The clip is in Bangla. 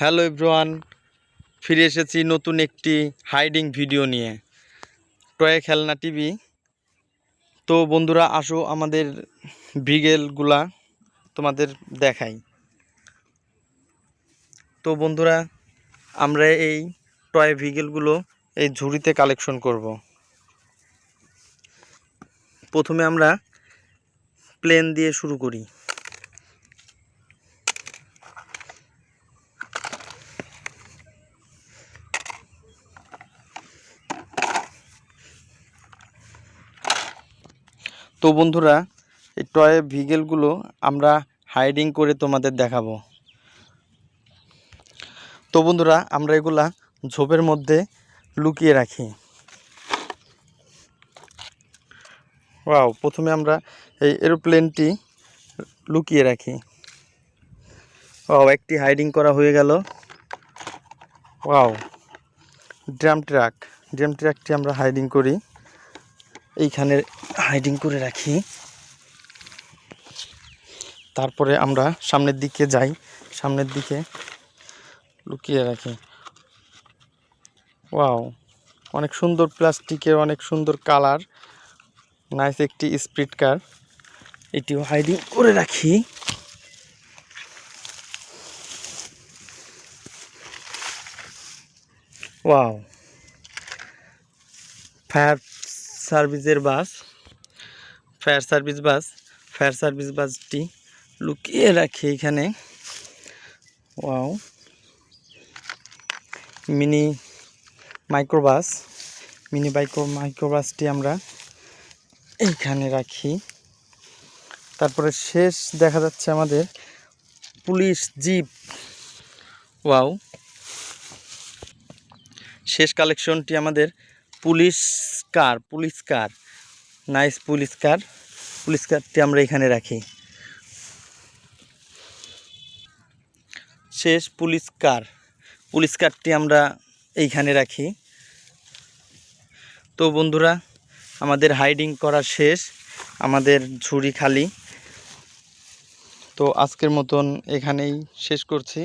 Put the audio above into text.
হ্যালো এভরিওয়ান, ফিরে এসেছি নতুন একটি হাইডিং ভিডিও নিয়ে টয় খেলনা টিভি। তো বন্ধুরা, আসো আমাদের বিগেলগুলা তোমাদের দেখাই। তো বন্ধুরা, আমরা এই টয় ভিগেলগুলো এই ঝুড়িতে কালেকশন করব। প্রথমে আমরা প্লেন দিয়ে শুরু করি। তো বন্ধুরা, এই টয় ভিগেলগুলো আমরা হাইডিং করে তোমাদের দেখাবো। তো বন্ধুরা, আমরা এগুলা ঝোপের মধ্যে লুকিয়ে রাখি। ওয়াও, প্রথমে আমরা এই এরোপ্লেনটি লুকিয়ে রাখি। ওয়াও, একটি হাইডিং করা হয়ে গেল। ওয়াও, ড্রাম ট্রাকটি আমরা হাইডিং করি, এইখানে হাইডিং করে রাখি। তারপরে আমরা সামনের দিকে যাই, সামনের দিকে লুকিয়ে রাখি। ওয়াও, অনেক সুন্দর প্লাস্টিকের, অনেক সুন্দর কালার, নাইস একটি স্পিড কার, এটিও হাইডিং করে রাখি। ওয়াও, ফায়ার সার্ভিস বাসটি লুকিয়ে রাখি এখানে। ওয়াও, মিনি মাইক্রোবাসটি আমরা এইখানে রাখি। তারপরে শেষ দেখা যাচ্ছে আমাদের পুলিশ জিপ। ওয়াও, শেষ কালেকশনটি আমাদের পুলিশ কার, নাইস পুলিশ কারটি আমরা এখানে রাখি। শেষ পুলিশ কারটি আমরা এইখানে রাখি। তো বন্ধুরা, আমাদের হাইডিং করা শেষ, আমাদের ঝুড়ি খালি। তো আজকের মতন এখানেই শেষ করছি।